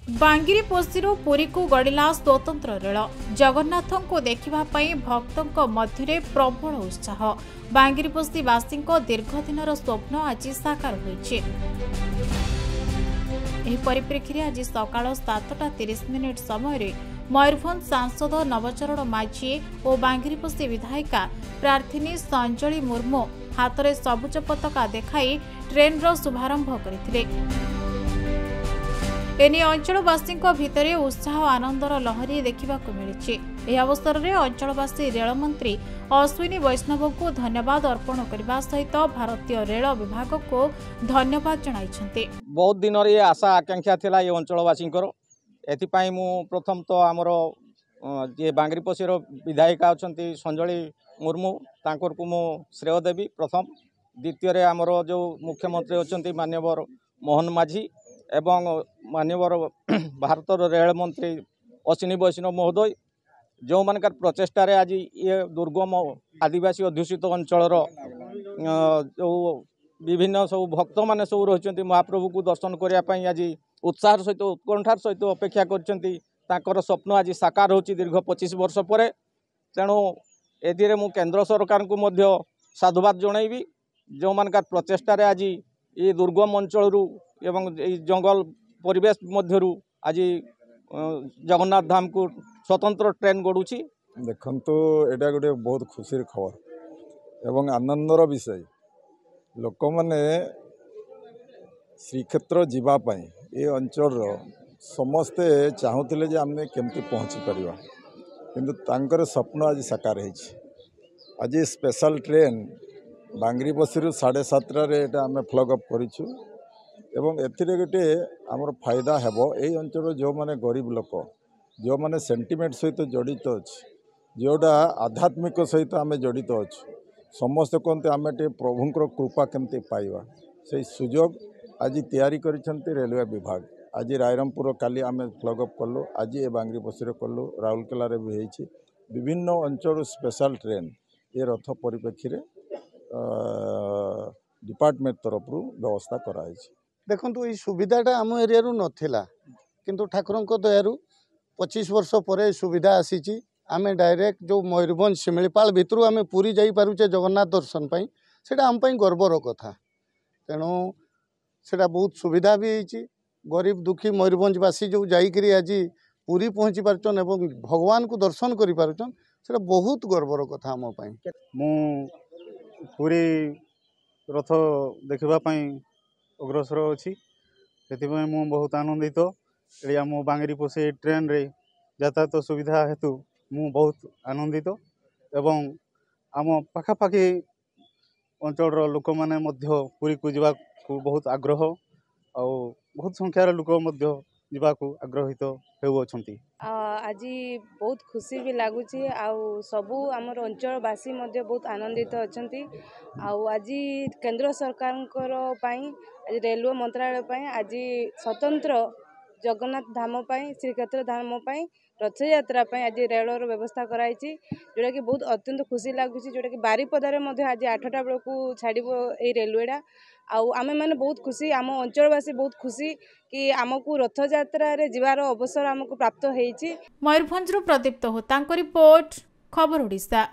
बांगिरीपोषी पुरी को गड़िला स्वतंत्र रेल जगन्नाथों को देखा भक्तों मध्य प्रबल उत्साह बांगिरीपोषी वासी दीर्घदिन स्वप्न आज साकार होइछि। परिप्रेक्षी में आज सकाळ 7:30 समय मयूरभंज सांसद नवचरण माझी और बांगिरीपोषी विधायिका प्रार्थिनी संजली मुर्मू हाथ में सबुज पताका देखाई ट्रेन शुभारंभ करथिले। एने अंचलवासी भितर उत्साह आनंदर लहरी देखा मिली। यह अवसर में अंचलवासी रेलमंत्री अश्विनी वैष्णव को धन्यवाद अर्पण करने सहित भारतीय रेल विभाग को धन्यवाद जणाइछन्ते। बहुत दिन ये आशा आकांक्षा थिला ये अंचलवासी एथिपाई मु प्रथम तो आमर ये बांगिरीपोषी विधायिका अच्छा संजली मुर्मू तांकर को मु श्रेय देवी प्रथम। द्वितीय आमर जो मुख्यमंत्री अच्छा माननीय मोहन माझी एवं माननीय भारत रेल मंत्री अश्विनी वैष्णव महोदय जो मानकर प्रचेष्टार आज ये दुर्गम आदिवासी अध्युषित अंचल जो विभिन्न सब भक्त मान सब रही महाप्रभु को दर्शन करने आज उत्साह सहित उत्कंठार सहित अपेक्षा कर स्वप्न आज साकार हो दीर्घ 25 वर्ष पर। तेणु ए मु केंद्र सरकार को मध्य साधुवाद जनइबी जो मानकर प्रचेष्टार आज ये दुर्गम अंचल एवं जंगल परिवेश मध्यरु आज जगन्नाथ धाम को स्वतंत्र ट्रेन गड़ुची। देखंतु एटा गोटे बहुत खुशी खबर एवं आनंदर विषय लोक माने श्रीक्षेत्र जीवापाई ये अंचल समस्ते चाहूले जे आम केमती पहुँची पारिबा किंतु तांकर स्वप्न आज साकार होइछि। आज स्पेशल ट्रेन बांगिरीपोषी 7:30 आम फ्लग अप करिछु एवं एथिरे गोटे आमर फायदा हेबो एई अंचल जो माने गरीब लोक जो माने सेंटिमेंट सहित जड़ित अच्छे जोटा आध्यात्मिक सहित आम जड़ित अच्छे समस्त कहते आम टे प्रभुंर कृपा केमती पाइबा से सुजोग आज तैयारी करिसेंती रेलवे विभाग। आज रायरमपुर काली आम फ्लग अप कलु आज ये बांगिरीपोषी कलु राउरकेला भी होइछि विभिन्न अंचल स्पेशल ट्रेन ये रथ परिप्रेक्षी डिपार्टमेंट तरफ व्यवस्था कराई। देखो ये सुविधाटा आम एरिया नाला किंतु ठाकुर दयारू 25 वर्ष पर सुविधा आसी आम डायरेक्ट जो मयूरभंज शिमिलीपाल भितर आम पूरी जापे जगन्नाथ दर्शन पाई से आम गर्वर कथा। तेणु से बहुत सुविधा भी होती गरीब दुखी मयूरभंजवासी जो जाकरी आज पूरी पहुँची पार्चन एवं भगवान को दर्शन कर पार्चन से बहुत गर्वर कथा आम मु पूरी रथ देखापी अग्रसर अच्छी से मु बहुत आनंदित। ये आम बांगिरीपोषी ट्रेन रे यातायात सुविधा हेतु मु बहुत आनंदित एवं आम पाखापाखि अंचल लोक मैंने पूरी को जावा बहुत आग्रह और बहुत संख्यार लोक जावाक आग्रहित होउछंती। आज बहुत खुशी भी लगुच सबू आमर अंचलवासी बहुत आनंदित अच्छा। आज केंद्र सरकार आज रेलवे मंत्रालय आज स्वतंत्र जगन्नाथ धाम श्रीक्षेत्र धाम रथ यात्रा आज रेलर व्यवस्था कराई जोटा कि बहुत अत्यंत खुशी लगुच जोटा कि बारिपदारे आज 8टा बेलू छाड़ रेलवेटा आमे मैंने बहुत खुशी आम अंचलवासी बहुत खुशी कि आमको रथ यात्रा जीवार अवसर आमको प्राप्त होइछि। मयूरभंज प्रदीप्त होता रिपोर्ट खबर ओडिशा।